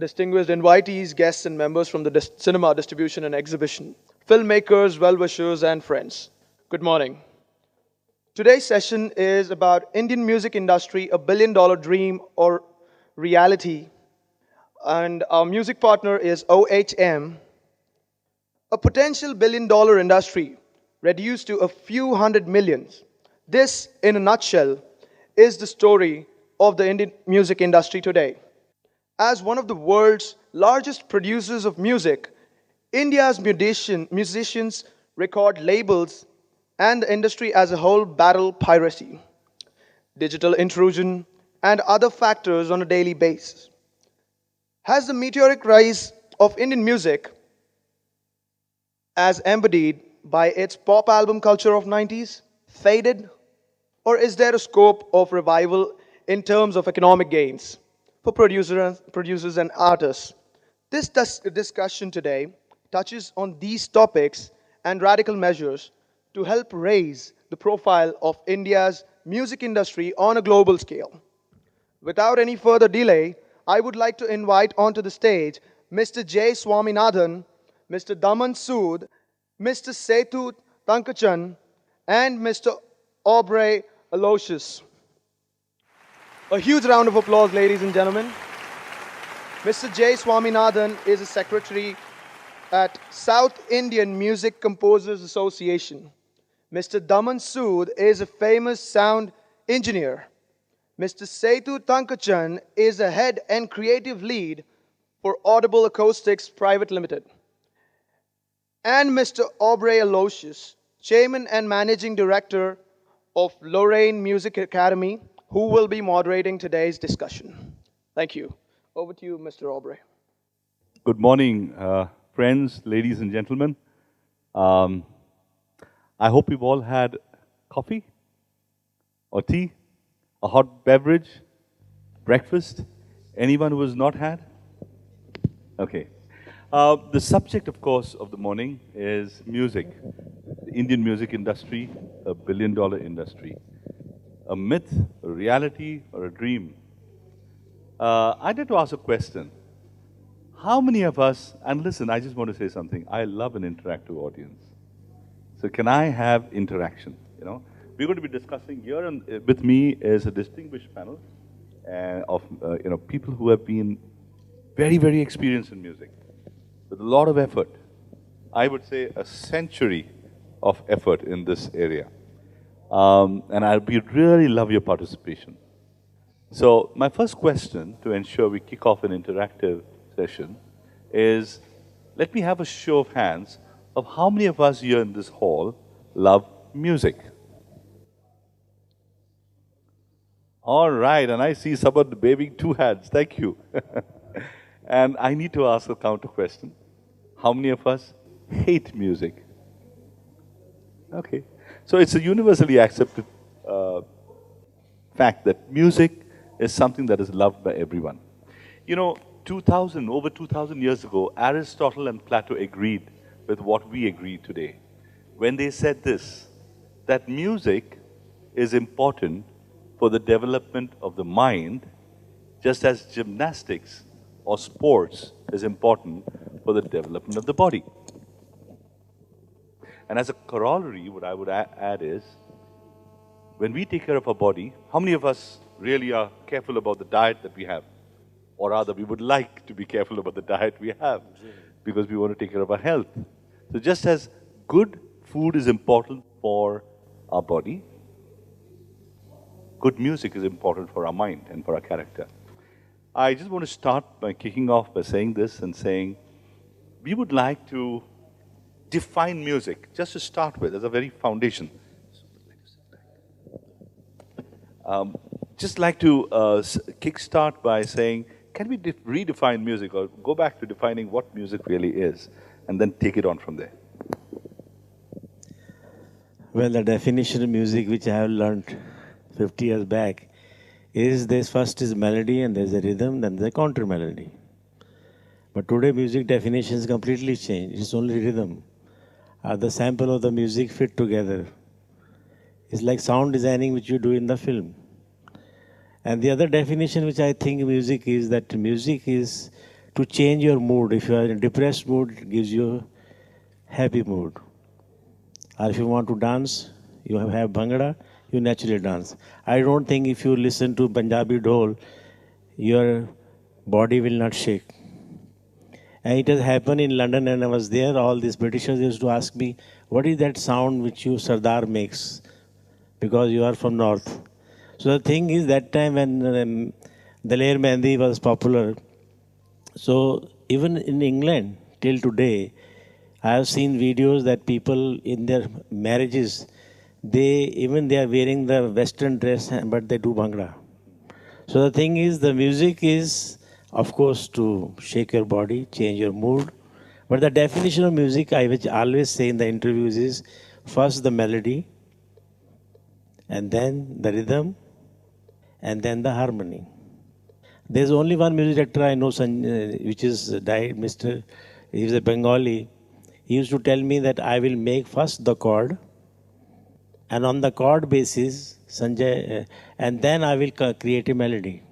distinguished invitees, guests, and members from the cinema distribution and exhibition, filmmakers, well-wishers, and friends. Good morning. Today's session is about Indian music industry, a billion-dollar dream or reality, and our music partner is OHM, a potential billion-dollar industry reduced to a few hundred millions. This, in a nutshell, is the story of the Indian music industry today. As one of the world's largest producers of music, India's musicians, record labels, and the industry as a whole battle piracy, digital intrusion, and other factors on a daily basis. Has the meteoric rise of Indian music, as embodied by its pop album culture of 90s, faded? Or is there a scope of revival in terms of economic gains for producers and artists? This discussion today touches on these topics and radical measures to help raise the profile of India's music industry on a global scale. Without any further delay, I would like to invite onto the stage Mr. J. Swaminathan, Mr. Daman Sood, Mr. Setu Tankachan, and Mr. Aubrey Aloysius. A huge round of applause, ladies and gentlemen. Mr. J. Swaminathan is a secretary at South Indian Music Composers Association. Mr. Daman Sood is a famous sound engineer. Mr. Setu Tankachan is a head and creative lead for Audible Acoustics Private Limited. And Mr. Aubrey Aloysius, chairman and managing director of Lorraine Music Academy, who will be moderating today's discussion. Thank you. Over to you, Mr. Aubrey. Good morning, friends, ladies and gentlemen. I hope you've all had coffee or tea, a hot beverage, breakfast. Anyone who has not had? Okay. The subject, of course, of the morning is music. The Indian music industry, a billion-dollar industry. A myth, a reality, or a dream? I'd like to ask a question. How many of us, and listen, I just want to say something. I love an interactive audience. So can I have interaction? We're going to be discussing here, and with me is a distinguished panel of people who have been very, very experienced in music, with a lot of effort. I would say a century of effort in this area. And I'd really love your participation. So my first question, to ensure we kick off an interactive session, is let me have a show of hands of how many of us here in this hall love music. All right, and I see someone waving two hands. Thank you. And I need to ask a counter question. How many of us hate music? Okay. So it's a universally accepted fact that music is something that is loved by everyone. Over 2,000 years ago, Aristotle and Plato agreed with what we agree today when they said this, that music is important for the development of the mind, just as gymnastics or sports is important for the development of the body. And as a corollary, what I would add is, when we take care of our body, how many of us really are careful about the diet that we have? Or rather, we would like to be careful about the diet we have, because we want to take care of our health. So just as good food is important for our body, good music is important for our mind and for our character. I just want to start by kicking off by saying this and saying, we would like to define music, just to start with, as a very foundation. Just like to kickstart by saying, can we redefine music, or go back to defining what music really is, and then take it on from there? Well, the definition of music which I have learned 50 years back is there's first is melody, and there's a rhythm, then there's a counter melody. But today music definition is completely changed. It's only rhythm. The sample of the music fit together. It's like sound designing which you do in the film. And the other definition which I think music is that music is to change your mood. If you are in a depressed mood, it gives you a happy mood. Or if you want to dance, you have bhangra, you naturally dance. I don't think if you listen to Punjabi dhol, your body will not shake. And it has happened in London, and I was there. All these Britishers used to ask me, "What is that sound which you Sardar makes?" Because you are from North. So the thing is, that time when Daler Mehndi was popular, so even in England till today, I have seen videos that people in their marriages, they are wearing the Western dress, but they do bhangra. So the thing is, the music is, of course, to shake your body, change your mood. But the definition of music, I which always say in the interviews, is first the melody, and then the rhythm, and then the harmony. There's only one music director I know, which is died, Mr. He was a Bengali. He used to tell me that I will make first the chord, and on the chord basis, Sanjay, and then I will create a melody.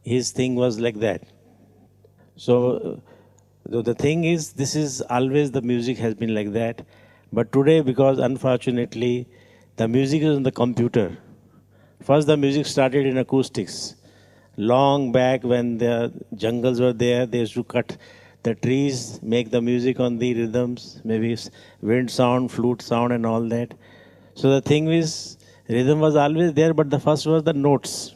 His thing was like that. So the thing is, this is always the music has been like that. But today, because unfortunately, the music is on the computer. First, the music started in acoustics. Long back when the jungles were there, they used to cut the trees, make the music on the rhythms, maybe wind sound, flute sound, and all that. So the thing is, rhythm was always there, but the first was the notes.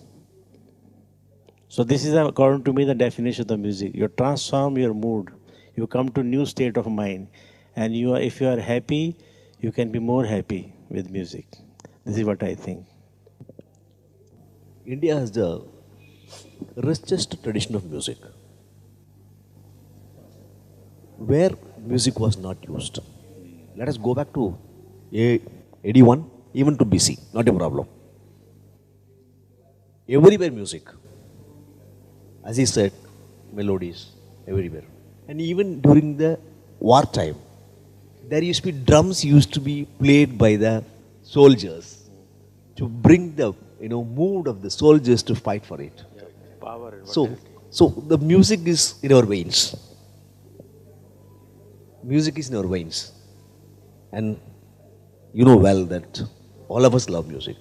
So this is, according to me, the definition of the music. You transform your mood. You come to new state of mind. And if you are happy, you can be more happy with music. This is what I think. India has the richest tradition of music, where music was not used. Let us go back to AD1, even to BC, not a problem. Everywhere music. As he said, melodies everywhere. And even during the wartime, there used to be drums used to be played by the soldiers to bring the mood of the soldiers to fight for it. Power and So the music is in our veins. Music is in our veins. And you know well that all of us love music.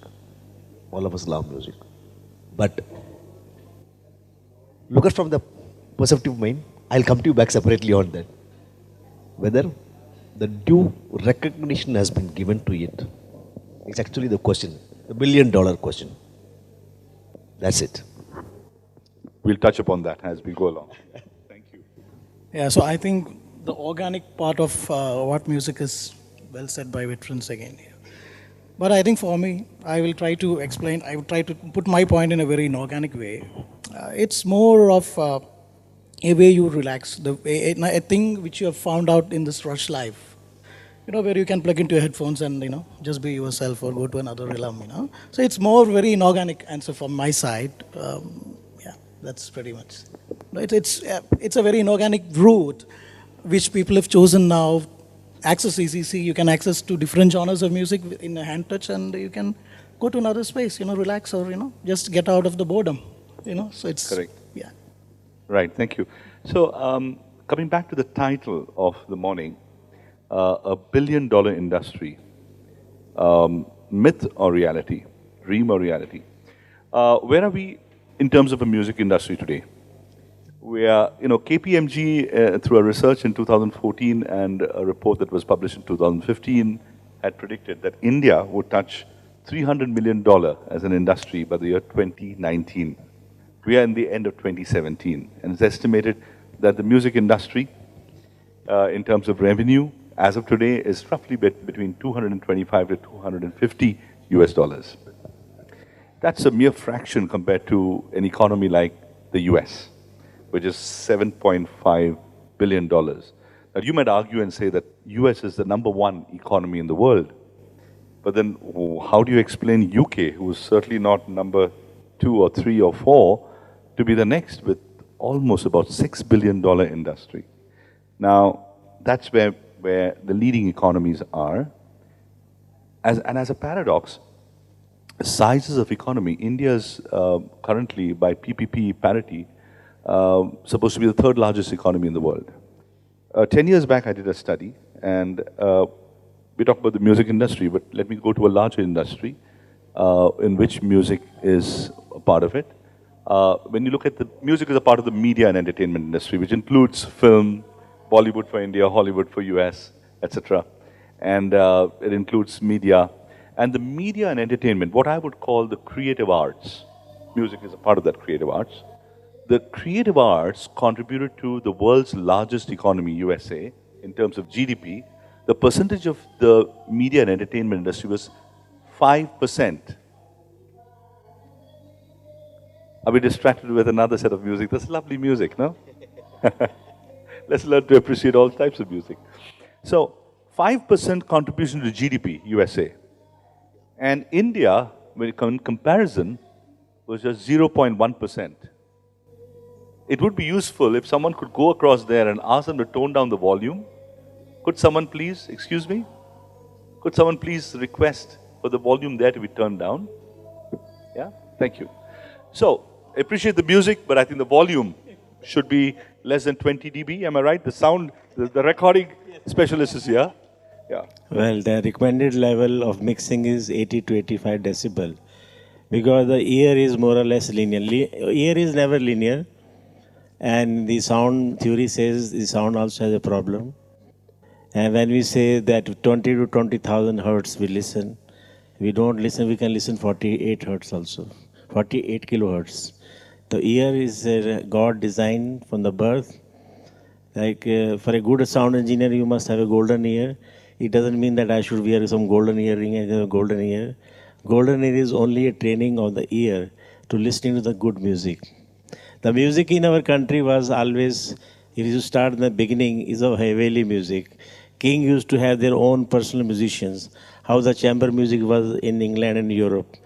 All of us love music. But look at from the perceptive mind. I'll come to you back separately on that. Whether the due recognition has been given to it. It's actually the question, the $1 billion question. That's it. We'll touch upon that as we go along. Thank you. Yeah, so I think the organic part of what music is well said by veterans again here. But I think for me, I will try to explain, I will try to put my point in a very inorganic way. It's more of a way you relax, a thing which you have found out in this rush life. Where you can plug into your headphones and, just be yourself or go to another realm. So it's more very inorganic answer from my side. Yeah, that's pretty much. It's a very inorganic route which people have chosen now. Access ECC, you can access to different genres of music in a hand touch, and you can go to another space, relax or, just get out of the boredom, so it's... Correct. Yeah. Right, thank you. So, coming back to the title of the morning, a $1 billion industry, myth or reality, dream or reality. Where are we in terms of a music industry today? We are, KPMG, through a research in 2014 and a report that was published in 2015, had predicted that India would touch $300 million as an industry by the year 2019. We are in the end of 2017, and it's estimated that the music industry, in terms of revenue, as of today, is roughly between 225 to 250 US dollars. That's a mere fraction compared to an economy like the US, which is $7.5 billion. Now, you might argue and say that US is the #1 economy in the world. But then how do you explain UK, who is certainly not number 2 or 3 or 4, to be the next with almost about $6 billion industry? Now, that's where the leading economies are. And as a paradox, sizes of economy, India's currently, by PPP parity, supposed to be the third largest economy in the world. 10 years back, I did a study, and we talk about the music industry, but let me go to a larger industry in which music is a part of it. When you look at the music is a part of the media and entertainment industry, which includes film, Bollywood for India, Hollywood for US, etc. And it includes media. And the media and entertainment, what I would call the creative arts, music is a part of that creative arts. The creative arts contributed to the world's largest economy, USA, in terms of GDP. The percentage of the media and entertainment industry was 5%. Are we distracted with another set of music? That's lovely music, no? Let's learn to appreciate all types of music. So, 5% contribution to GDP, USA. And India, when in comparison, was just 0.1%. It would be useful if someone could go across there and ask them to tone down the volume. Could someone please, excuse me? Could someone please request for the volume there to be turned down? Yeah, thank you. So, appreciate the music, but I think the volume should be less than 20 dB. Am I right? The sound, the recording specialist is here. Yeah. Well, the recommended level of mixing is 80 to 85 decibel because the ear is more or less linear. Ear is never linear, and the sound theory says the sound also has a problem. And when we say that 20 to 20,000 hertz we listen, we don't listen, we can listen 48 hertz also, 48 kilohertz. The ear is God designed from the birth. Like for a good sound engineer, you must have a golden ear. It doesn't mean that I should wear some golden earring and a golden ear. Golden ear is only a training of the ear to listening to the good music. The music in our country was always, if you start in the beginning, is of Haveli music. King used to have their own personal musicians. How the chamber music was in England and Europe.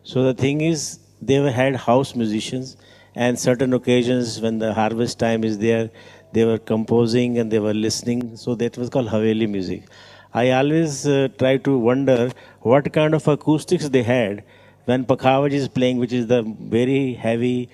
So the thing is, they had house musicians, and certain occasions when the harvest time is there, they were composing and they were listening. So that was called Haveli music. I always try to wonder what kind of acoustics they had when Pakhavaj is playing, which is the very heavy,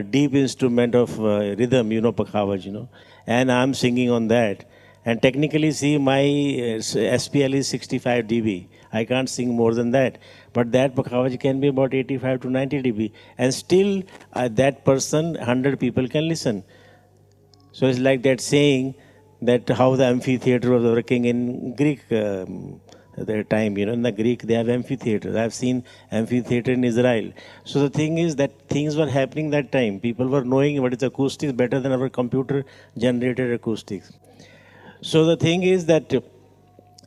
deep instrument of rhythm, Pakhavaj, and I'm singing on that. And technically, see, my SPL is 65 dB. I can't sing more than that. But that Pakhavaj can be about 85 to 90 dB. And still, that person, 100 people can listen. So it's like that saying that how the amphitheater was working in Greek at their time. In the Greek, they have amphitheaters. I've seen amphitheater in Israel. So the thing is that things were happening that time. People were knowing what is acoustics better than our computer-generated acoustics. So the thing is that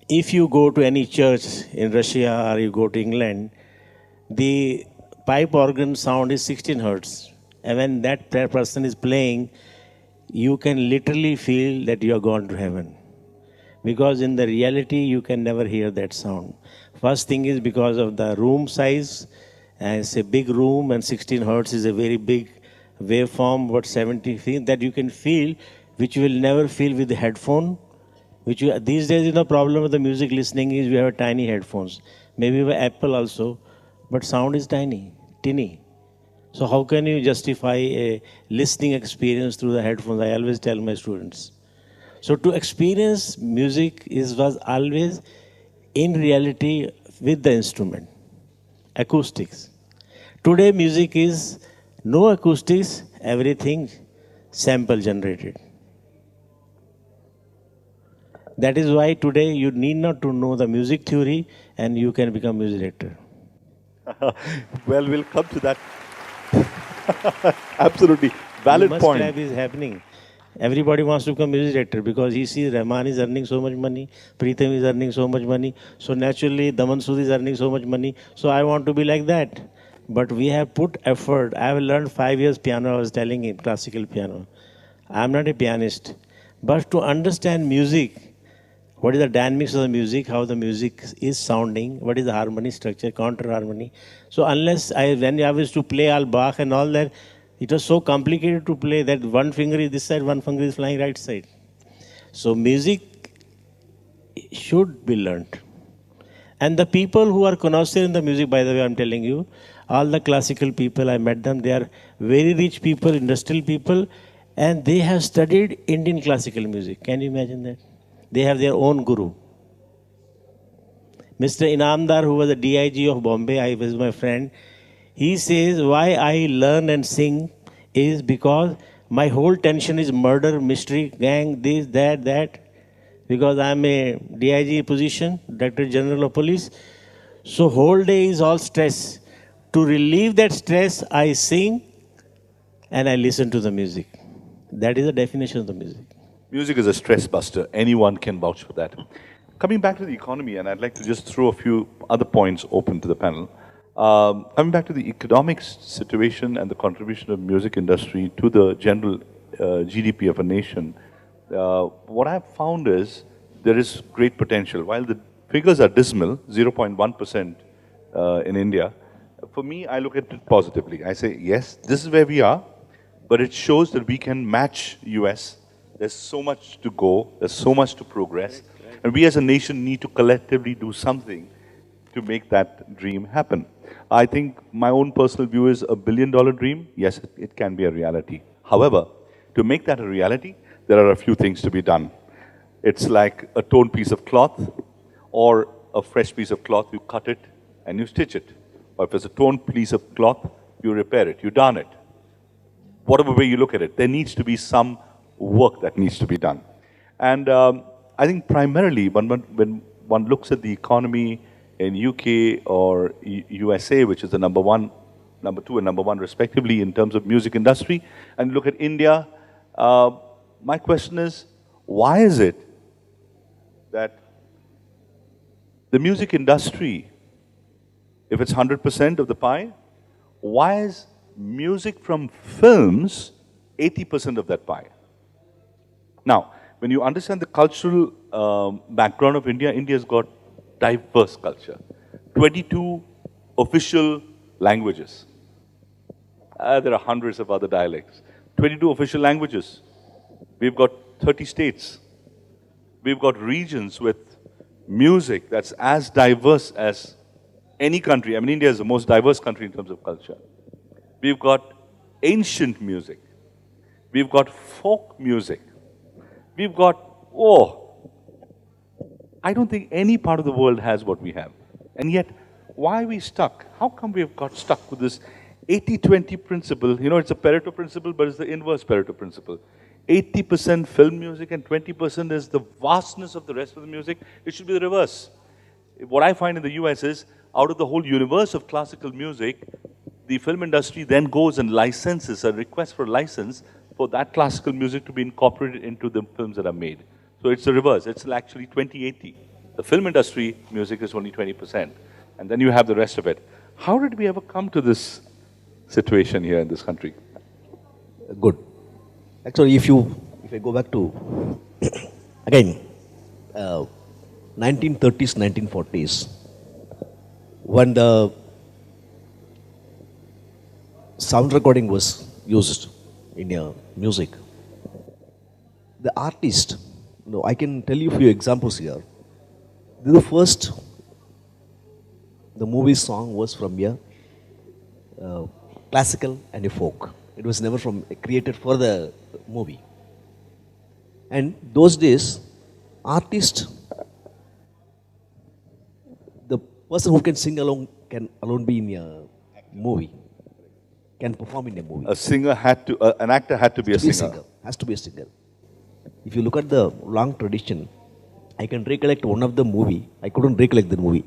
if you go to any church in Russia or you go to England, the pipe organ sound is 16 hertz. And when that person is playing, you can literally feel that you are gone to heaven. Because in the reality, you can never hear that sound. First thing is because of the room size. And it's a big room, and 16 hertz is a very big waveform, about 70 feet, that you can feel, which you will never feel with the headphone. These days, the problem with the music listening is we have tiny headphones. Maybe with Apple also, but sound is tiny, tinny. So how can you justify a listening experience through the headphones? I always tell my students. So to experience music was always in reality with the instrument, acoustics. Today music is no acoustics, everything sample generated. That is why today you need not to know the music theory and you can become music director. Well, we'll come to that. Absolutely. Valid point. Club is happening. Everybody wants to become music director because he sees Rahman is earning so much money, Pritam is earning so much money, so naturally Daman Sood is earning so much money, so I want to be like that. But we have put effort. I have learned 5 years piano, I was telling him, classical piano. I am not a pianist. But to understand music, what is the dynamics of the music, how the music is sounding, what is the harmony structure, counter harmony. So when I was to play all Bach and all that, it was so complicated to play that one finger is this side, one finger is flying right side. So music should be learned. And the people who are connoisseur in the music, by the way, I'm telling you, All the classical people, I met them, they are very rich people, industrial people, and they have studied Indian classical music. Can you imagine that? They have their own guru. Mr. Inamdar, who was the DIG of Bombay, I was my friend, he says, why I learn and sing is because my whole tension is murder, mystery, gang, this, that, because I'm a DIG position, Director General of Police. So whole day is all stress. To relieve that stress, I sing and I listen to the music. That is the definition of the music. Music is a stress buster. Anyone can vouch for that. Coming back to the economy, and I'd like to just throw a few other points open to the panel. Coming back to the economic situation and the contribution of music industry to the general GDP of a nation, what I've found is there is great potential. While the figures are dismal, 0.1% in India, for me, I look at it positively. I say, yes, this is where we are, but it shows that we can match US. There's so much to go, there's so much to progress, and we as a nation need to collectively do something to make that dream happen. I think my own personal view is $1 billion dream, yes, it can be a reality. However, to make that a reality, there are a few things to be done. It's like a torn piece of cloth or a fresh piece of cloth, you cut it and you stitch it. Or if it's a torn piece of cloth, you repair it, you darn it. Whatever way you look at it, there needs to be some work that needs to be done. And I think primarily when one looks at the economy in UK or USA, which is the number 1, number 2 and number 1 respectively in terms of music industry, and look at India, my question is, why is it that the music industry, if it's 100% of the pie, why is music from films 80% of that pie? Now, when you understand the cultural background of India, India's got diverse culture. 22 official languages. There are hundreds of other dialects. 22 official languages. We've got 30 states. We've got regions with music that's as diverse as any country. I mean, India is the most diverse country in terms of culture. We've got ancient music. We've got folk music. We've got, I don't think any part of the world has what we have. And yet, why are we stuck? How come we have got stuck with this 80-20 principle? You know, it's a Pareto principle, but it's the inverse Pareto principle. 80% film music and 20% is the vastness of the rest of the music. It should be the reverse. What I find in the US is, out of the whole universe of classical music, the film industry then goes and licenses, a request for license for that classical music to be incorporated into the films that are made. So it's the reverse. It's actually 20-80. The film industry music is only 20%. And then you have the rest of it. How did we ever come to this situation here in this country? Good. Actually, if I go back to, again, 1930s, 1940s, when the sound recording was used in music, the artist, I can tell you a few examples here. The first, the movie song was from a classical and a folk. It was never created for the movie. And those days, artist, the person who can sing alone can alone be in a movie, can perform in a movie. A singer had to, an actor had to be a singer. Has to be a singer. If you look at the long tradition, I can recollect one of the movie. I couldn't recollect the movie.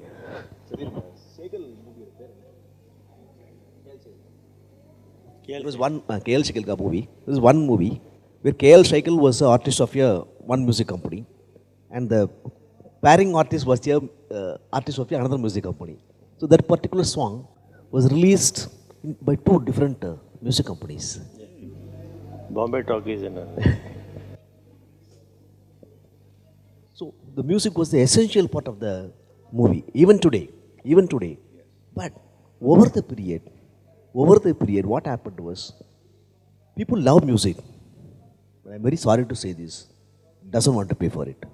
It was one KL Shekhar movie. There was one movie where KL Shekhar was the artist of one music company, and the pairing artist was the artist of another music company. So that particular song was released by two different music companies. Bombay Talkies and So the music was the essential part of the movie, even today. But over the period, what happened was, people love music. But I'm very sorry to say this, doesn't want to pay for it.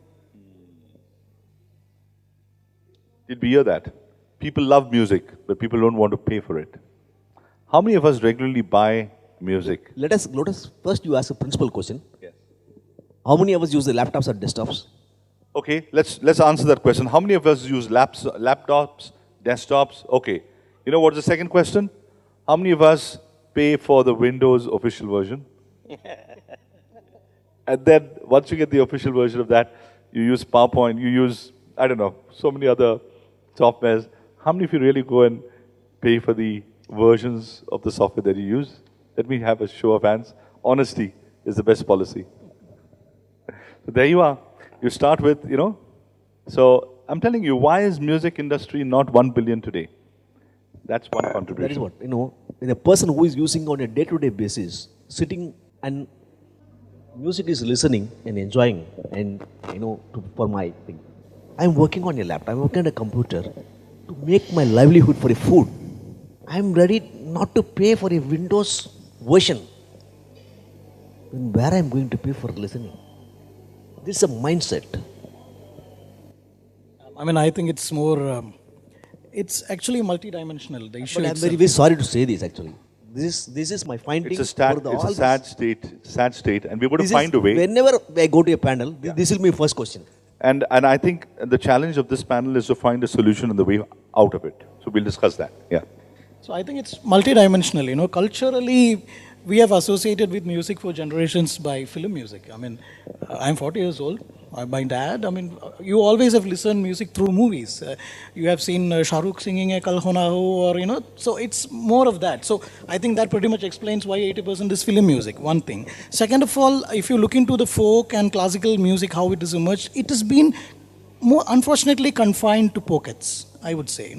Did we hear that? People love music, but people don't want to pay for it. How many of us regularly buy music? Let us first you ask a principal question. Yes. How many of us use the laptops or desktops? Okay, let's answer that question. How many of us use laptops, desktops? Okay. You know what's the second question? How many of us pay for the Windows official version? And then once you get the official version of that, you use PowerPoint, you use, I don't know, so many other softwares. How many of you really go and pay for the versions of the software that you use? Let me have a show of hands. Honesty is the best policy. So there you are. You start with, so I'm telling you, why is music industry not 1 billion today? That's one contribution. That is what, when a person who is using on a day-to-day basis, sitting and music is listening and enjoying and, for my thing. I'm working on a laptop, I'm working on a computer to make my livelihood for a food. I'm ready not to pay for a Windows version. Then where I'm going to pay for listening? This is a mindset. I mean, I think it's more, it's actually multidimensional. The issue But I'm itself. very sorry to say this actually. This is my finding. It's a sad state, and we're going to find a way. Whenever I go to a panel, this will be my first question. And I think the challenge of this panel is to find a solution and the way out of it. So we'll discuss that. Yeah. So I think it's multidimensional. Culturally, we have associated with music for generations by film music. I mean, I'm 40 years old. My dad, you always have listened music through movies. You have seen Shah Rukh singing a Kal Ho Na Ho, or, so it's more of that. So I think that pretty much explains why 80% is film music, one thing. Second of all, if you look into the folk and classical music, how it has emerged, it has been more unfortunately confined to pockets, I would say,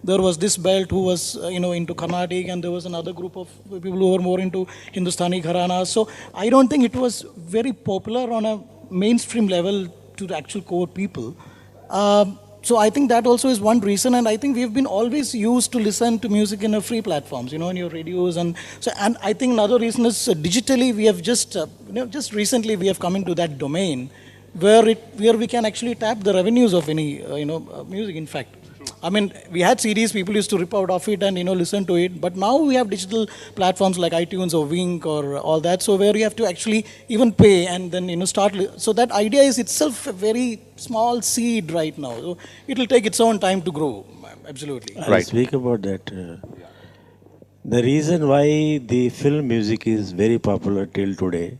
There was this belt who was, into Carnatic, and there was another group of people who were more into Hindustani Gharana. So I don't think it was very popular on a mainstream level to the actual core people. So I think that also is one reason, and I think we've been always used to listen to music in a free platforms, in your radios, and I think another reason is digitally we have just recently we have come into that domain where we can actually tap the revenues of any music. In fact, we had CDs, people used to rip out of it and listen to it, but now we have digital platforms like iTunes or Wink or all that, so where you have to actually even pay and then start. So that idea is itself a very small seed right now. So it will take its own time to grow. Absolutely. I'll speak about that. The reason why the film music is very popular till today,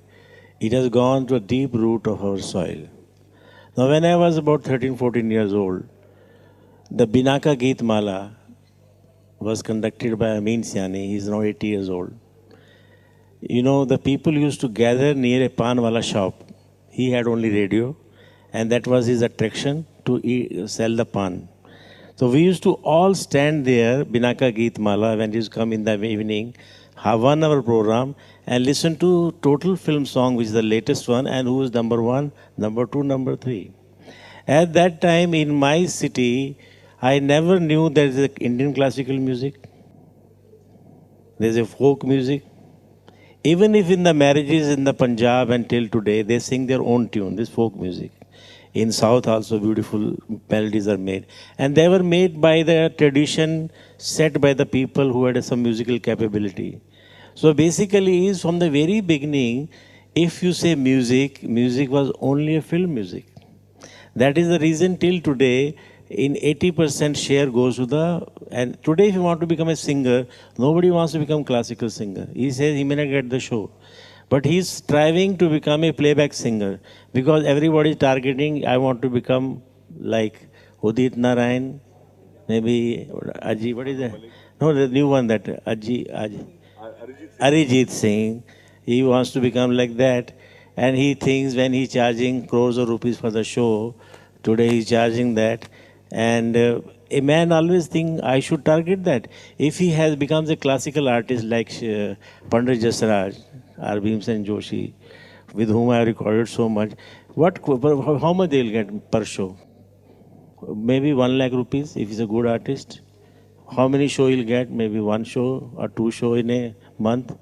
it has gone to a deep root of our soil. Now, when I was about 13, 14 years old, the Binaka Geet Mala was conducted by Amin Siani. He is now 80 years old. The people used to gather near a pan wala shop. He had only radio, and that was his attraction to sell the pan. So we used to all stand there, Binaka Geet Mala, when he used to come in the evening, have 1 hour program, and listen to total film song, which is the latest one, and who is number 1, number 2, number 3. At that time in my city, I never knew there is Indian classical music. There is a folk music. Even if in the marriages in the Punjab and till today, they sing their own tune, this folk music. In South also beautiful melodies are made. And they were made by the tradition set by the people who had some musical capability. So basically is from the very beginning, if you say music, music was only a film music. That is the reason till today, in 80% share goes to and today if you want to become a singer, nobody wants to become classical singer. He says he may not get the show. But he's striving to become a playback singer because everybody is targeting, I want to become like Udit Narayan, maybe Aji, what is that? No, the new one that Arijit Singh. He wants to become like that. And he thinks when he's charging crores of rupees for the show, today he's charging that. And a man always thinks, I should target that. If he has becomes a classical artist like Pandit Jasraj, or Bhimsen Joshi, with whom I have recorded so much, how much they'll get per show? Maybe 1 lakh rupees if he's a good artist. How many show he'll get? Maybe 1 show or 2 show in a month.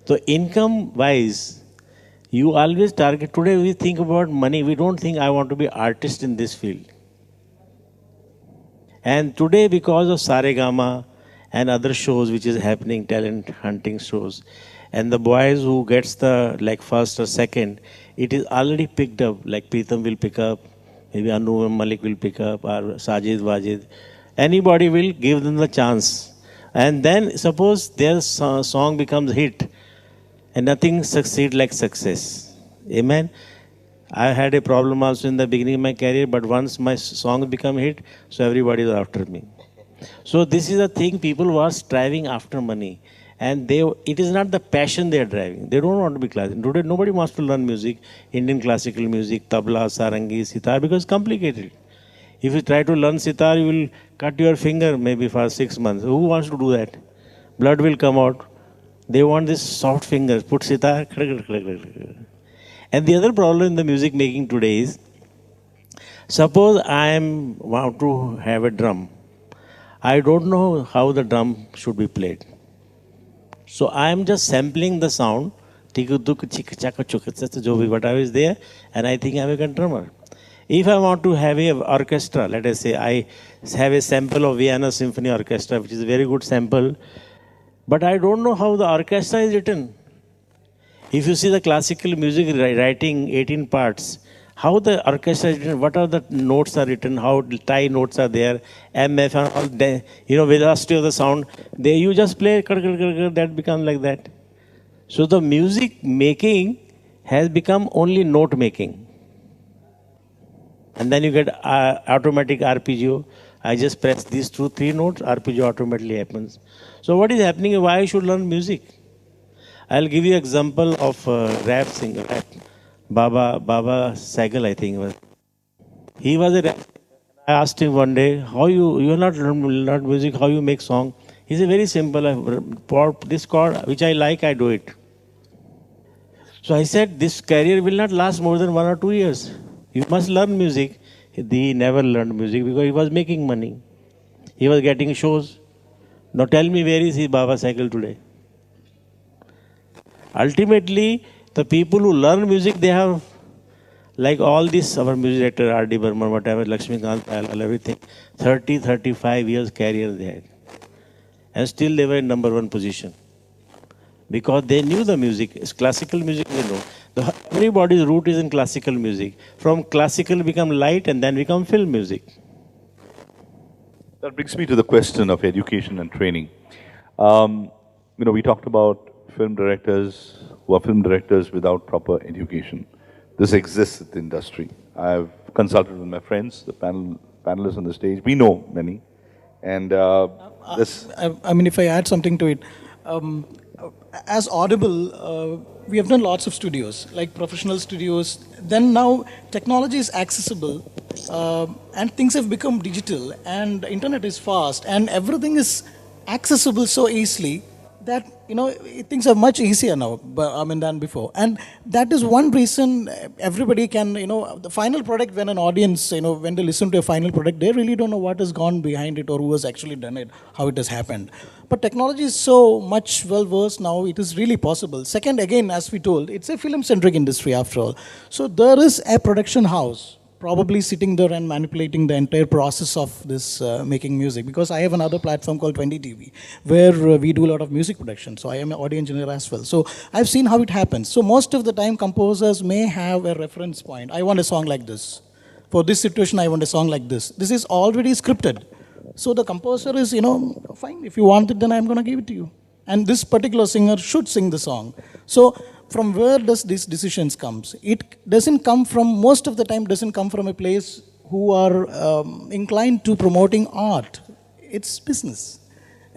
So income wise, you always target. Today we think about money. We don't think I want to be artist in this field. And today because of Saregama and other shows which is happening, talent hunting shows. And the boys who gets the like first or second, it is already picked up. Like Pritam will pick up, maybe Anu Malik will pick up, or Sajid Wajid. Anybody will give them the chance. And then suppose their song becomes hit, and nothing succeed like success. Amen. I had a problem also in the beginning of my career, but once my song become hit, so everybody is after me. So this is a thing, people who are striving after money. And it is not the passion they are driving. They don't want to be classical. Today, nobody wants to learn music, Indian classical music, tabla, sarangi, sitar, because it's complicated. If you try to learn sitar, you will cut your finger maybe for 6 months. Who wants to do that? Blood will come out. They want this soft fingers. Put sitar. And the other problem in the music making today is, suppose I want to have a drum. I don't know how the drum should be played. So I am just sampling the sound, whatever is there, and I think I am a good drummer. If I want to have an orchestra, let us say I have a sample of Vienna Symphony Orchestra, which is a very good sample, but I don't know how the orchestra is written. If you see the classical music writing 18 parts, how the orchestra is written, what are the notes are written, how tie notes are there, MF, all the, velocity of the sound, you just play, that becomes like that. So the music making has become only note making. And then you get automatic arpeggio. I just press these 2-3 notes, arpeggio automatically happens. So what is happening? Why I should learn music? I'll give you an example of rap singer, Baba Saigal, I think. He was a rap. I asked him one day, how you are not learn music, how you make song? He said, very simple. This chord, which I like, I do it. So I said, this career will not last more than 1 or 2 years. You must learn music. He never learned music because he was making money. He was getting shows. Now tell me, where is his Baba Saigal today? Ultimately, the people who learn music, they have, like all this, our music director, R.D. Burman, whatever, Lakshmikant, everything, 30, 35 years career they had. And still they were in number 1 position. Because they knew the music. It's classical music, they know. Everybody's root is in classical music. From classical become light and then become film music. That brings me to the question of education and training. We talked about film directors who are film directors without proper education. This exists in the industry. I've consulted with my friends, the panelists on the stage. We know many. And this... if I add something to it, as Audible, we have done lots of studios, like professional studios. Then now technology is accessible and things have become digital and internet is fast and everything is accessible so easily that, things are much easier now, than before. And that is one reason everybody can, the final product, when an audience, when they listen to a final product, they really don't know what has gone behind it or who has actually done it, how it has happened. But technology is so much well-versed now, it is really possible. Second, again, as we told, it's a film-centric industry after all. So there is a production house probably sitting there and manipulating the entire process of this making music. Because I have another platform called 20TV, where we do a lot of music production. So I am an audio engineer as well. So I've seen how it happens. So most of the time, composers may have a reference point. I want a song like this. For this situation, I want a song like this. This is already scripted. So the composer is, fine, if you want it, then I'm going to give it to you. And this particular singer should sing the song. So from where does these decisions comes? It doesn't come from, most of the time, doesn't come from a place who are inclined to promoting art. It's business.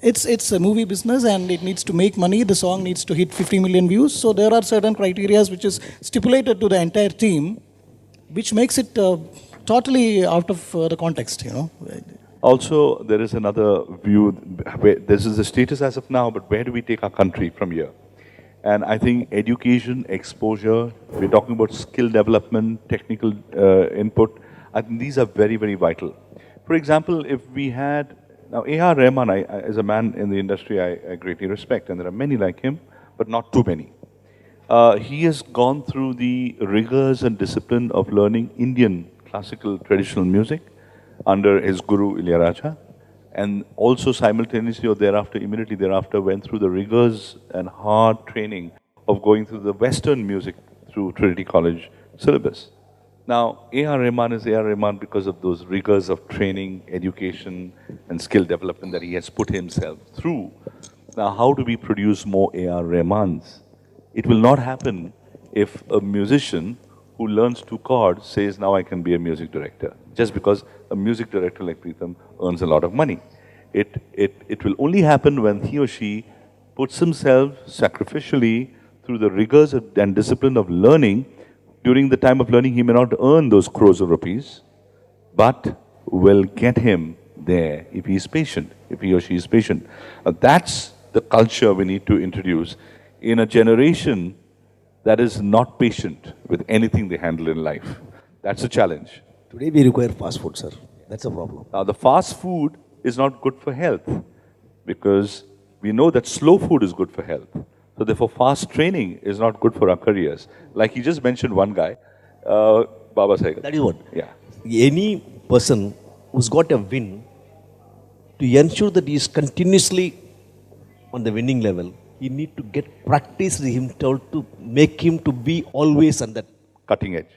It's a movie business and it needs to make money. The song needs to hit 50 million views. So there are certain criteria which is stipulated to the entire team, which makes it totally out of the context, Also, there is another view, where this is the status as of now, but where do we take our country from here? And I think education, exposure, we're talking about skill development, technical input, I think these are very, very vital. For example, if we had, now A.R. Rahman, as a man in the industry, I greatly respect, and there are many like him, but not too many. He has gone through the rigors and discipline of learning Indian classical traditional music under his guru Ilayaraja, and also simultaneously or thereafter, immediately thereafter, went through the rigors and hard training of going through the Western music through Trinity College syllabus. Now, A.R. Rahman is A.R. Rahman because of those rigors of training, education, and skill development that he has put himself through. Now, how do we produce more A.R. Rahmans? It will not happen if a musician who learns 2 chords says, now I can be a music director. Just because a music director like Preetham earns a lot of money. It will only happen when he or she puts himself sacrificially through the rigors and discipline of learning. During the time of learning, he may not earn those crores of rupees, but will get him there if he is patient, if he or she is patient. That's the culture we need to introduce in a generation that is not patient with anything they handle in life. That's a challenge. Today we require fast food, sir. That's a problem. Now, the fast food is not good for health because we know that slow food is good for health. So therefore, fast training is not good for our careers. Like he just mentioned one guy, Baba Saigal. That is what. Yeah. Any person who's got a win, to ensure that he is continuously on the winning level, he need to get practice himself to make him to be always on that. Cutting edge.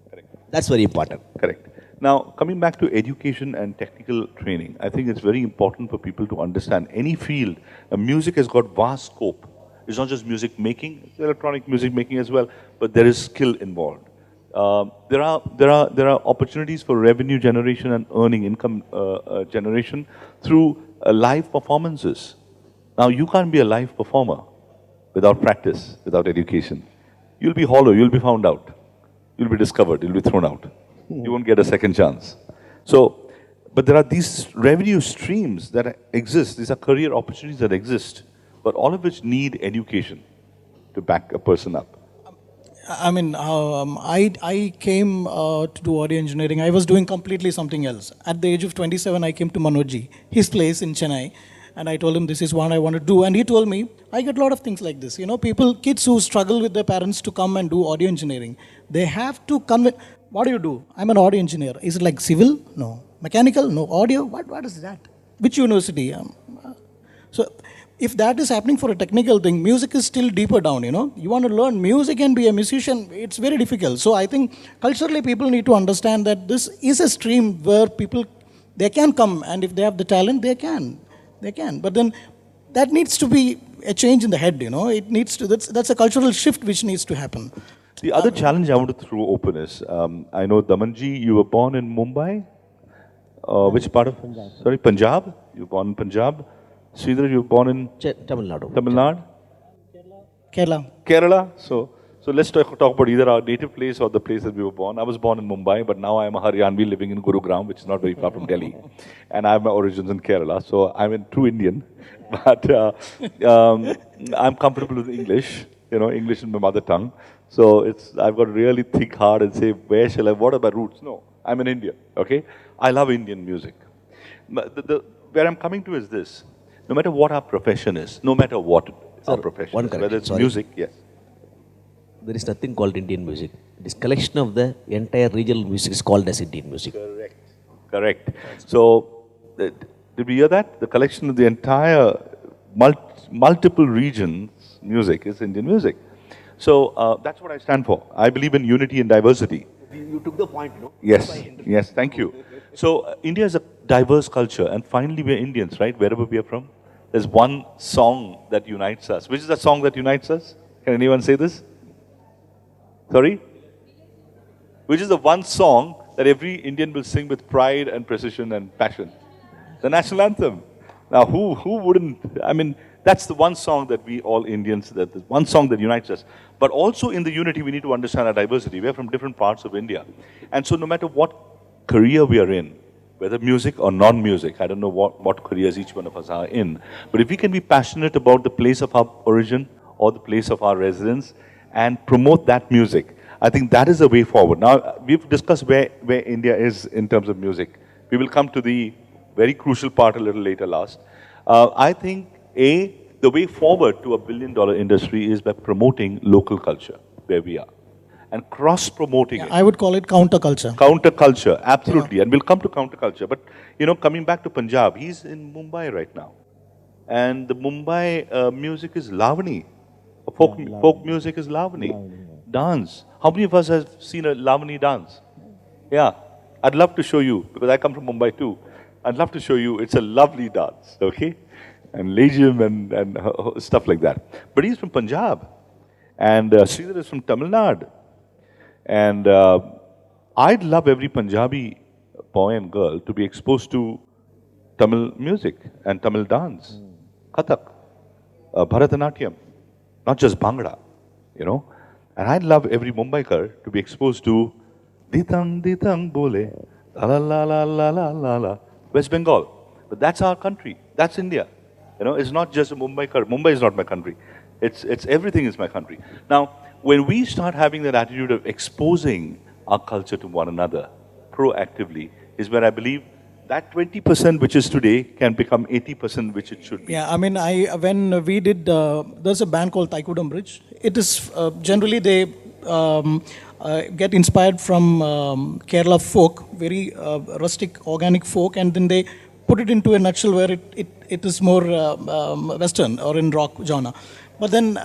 Correct. That's very important. Correct. Now, coming back to education and technical training, I think it's very important for people to understand any field. Music has got vast scope. It's not just music making, it's electronic music making as well, but there is skill involved. There are opportunities for revenue generation and earning income generation through live performances. Now, you can't be a live performer without practice, without education. You'll be hollow, you'll be found out. You'll be discovered, you'll be thrown out. You won't get a second chance. So, but there are these revenue streams that exist. These are career opportunities that exist, but all of which need education to back a person up. I mean, I came to do audio engineering. I was doing completely something else. At the age of 27, I came to Manojji, his place in Chennai, and I told him this is what I want to do. And he told me, I get a lot of things like this. You know, kids who struggle with their parents to come and do audio engineering, they have to convince. What do you do? I'm an audio engineer. Is it like civil? No. Mechanical? No. Audio? What is that? Which university? So, if that is happening for a technical thing, music is still deeper down, you know. You want to learn music and be a musician, it's very difficult. So I think culturally people need to understand that this is a stream where people, they can come, and if they have the talent, they can. But then that needs to be a change in the head, you know. It needs to, that's a cultural shift which needs to happen. The other challenge I want to throw open is, I know Damanji, you were born in Mumbai. Which part of? Punjab. Sorry, Punjab? You were born in Punjab. Sridhar, you were born in? Tamil Nadu. Tamil Nadu? Kerala. So let's talk about either our native place or the place that we were born. I was born in Mumbai, but now I am a Haryanvi living in Gurugram, which is not very far from Delhi. And I have my origins in Kerala, so I'm a true Indian. But I'm comfortable with English. You know, English is my mother tongue. So I've got to really think hard and say, what are my roots? No, I'm an Indian, okay? I love Indian music. Where I'm coming to is this. No matter what our profession is, no matter what our profession is, whether it's music, yes. There is nothing called Indian music. This collection of the entire regional music is called as Indian music. Correct. So, did we hear that? The collection of the entire multiple regions music is Indian music. So, that's what I stand for. I believe in unity and diversity. You took the point, no? Yes, thank you. So, India is a diverse culture, and finally we're Indians, right? Wherever we are from. There's one song that unites us. Which is the song that unites us? Can anyone say this? Sorry? Which is the one song that every Indian will sing with pride and precision and passion? The national anthem. Now, who wouldn't? I mean, that's the one song that we all Indians, that the one song that unites us. But also in the unity, we need to understand our diversity. We are from different parts of India. And so no matter what career we are in, whether music or non-music, I don't know what careers each one of us are in, but if we can be passionate about the place of our origin or the place of our residence and promote that music, I think that is the way forward. Now, we've discussed where India is in terms of music. We will come to the very crucial part a little later last. I think, the way forward to $1 billion industry is by promoting local culture, where we are. and cross-promoting Yeah, it. I would call it counterculture. Counterculture, absolutely. And we'll come to counterculture. But, coming back to Punjab, he's in Mumbai right now. And the Mumbai music is Lavani. Folk music is Lavani. Dance. How many of us have seen a Lavani dance? Yeah. I'd love to show you, because I come from Mumbai too. I'd love to show you. It's a lovely dance, okay? And Legium and stuff like that. But he's from Punjab. And Sridhar is from Tamil Nadu. And I'd love every Punjabi boy and girl to be exposed to Tamil music and Tamil dance, Kathak, Bharatanatyam, not just Bhangra. And I'd love every Mumbaikar to be exposed to Ditang Bole, la la la la la la la la, West Bengal. But that's our country. That's India. It's not just a Mumbaikar. Mumbai is not my country. It's everything is my country. Now, when we start having that attitude of exposing our culture to one another proactively, is where I believe that 20% which is today can become 80% which it should be. Yeah, I mean, when we did, there's a band called Thaikudam Bridge. It is generally they get inspired from Kerala folk, very rustic, organic folk, and then they put it into a nutshell where it is more Western or in rock genre. But then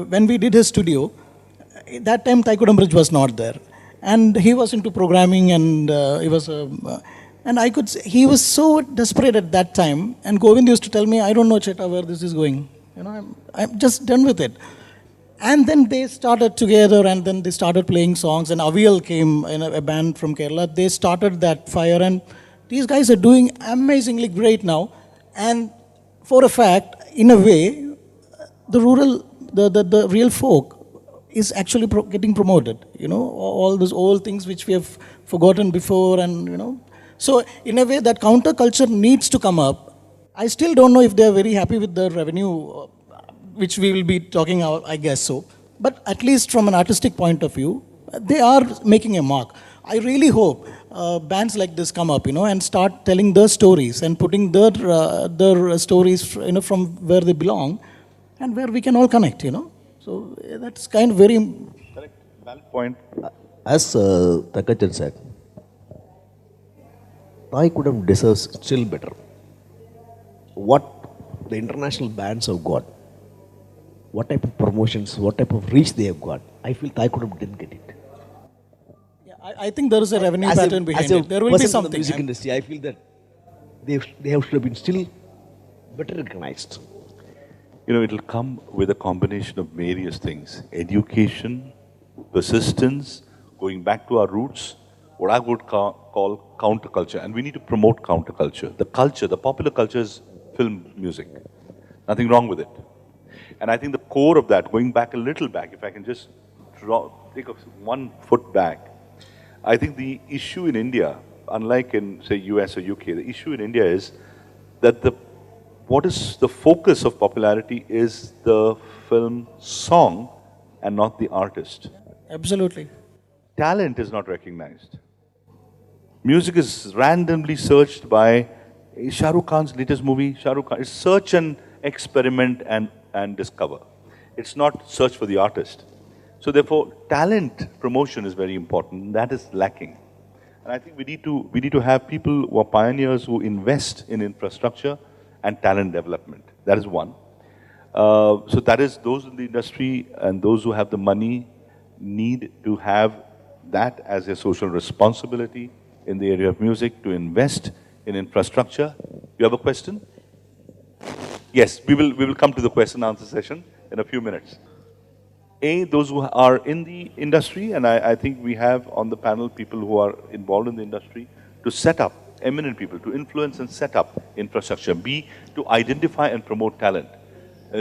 when we did his studio, that time Thaikudam Bridge was not there. And he was into programming and he was... and I could say, he was so desperate at that time. And Govind used to tell me, I don't know, Cheta, where this is going. I'm just done with it. And then they started together and then they started playing songs. And Avial came, a band from Kerala. They started that fire. And these guys are doing amazingly great now. And for a fact, in a way, the real folk is actually getting promoted. All those old things which we have forgotten before and, So, in a way, that counterculture needs to come up. I still don't know if they are very happy with the revenue, which we will be talking about, I guess so. But at least from an artistic point of view, they are making a mark. I really hope bands like this come up, and start telling their stories and putting their stories, from where they belong and where we can all connect, So, that's kind of very... Correct. Valid point. As Takachan said, Thaikudam deserves still better. What the international bands have got, what type of promotions, what type of reach they have got, I feel Thaikudam didn't get it. Yeah, I think there is a revenue pattern behind it. There will be something. The music industry, I feel that they have should have been still better recognized. It'll come with a combination of various things. Education, persistence, going back to our roots, what I would call counterculture. And we need to promote counterculture. The popular culture is film music. Nothing wrong with it. And I think the core of that, going back a little back, if I can just take 1 foot back, I think the issue in India, unlike in, say, US or UK, the issue in India is that what is the focus of popularity is the film song and not the artist. Absolutely. Talent is not recognized. Music is randomly searched by Shah Rukh Khan's latest movie, Shah Rukh Khan. It's search and experiment and discover. It's not search for the artist. So therefore, talent promotion is very important. That is lacking. And I think we need to have people who are pioneers who invest in infrastructure and talent development. That is one. So that is, those in the industry and those who have the money need to have that as a social responsibility in the area of music, to invest in infrastructure. You have a question? Yes, we will come to the question and answer session in a few minutes. Those who are in the industry, and I think we have on the panel people who are involved in the industry, to set up, eminent people, to influence and set up infrastructure. B, to identify and promote talent.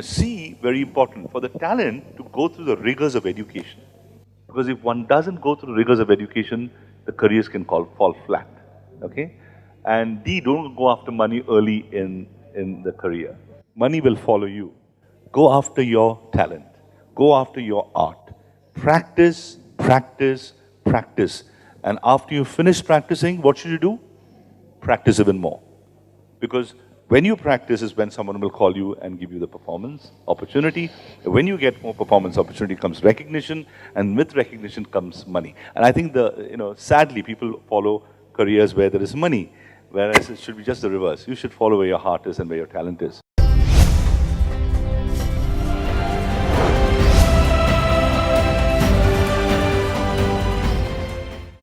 C, very important, for the talent to go through the rigors of education. Because if one doesn't go through the rigors of education, the careers can fall flat, okay? And D, don't go after money early in the career. Money will follow you. Go after your talent. Go after your art. Practice, practice, practice. And after you finish practicing, what should you do? Practice even more. Because When you practice is when someone will call you and give you the performance opportunity. When you get more performance opportunity comes recognition, and with recognition comes money. And I think sadly, people follow careers where there is money, whereas it should be just the reverse. You should follow where your heart is and where your talent is.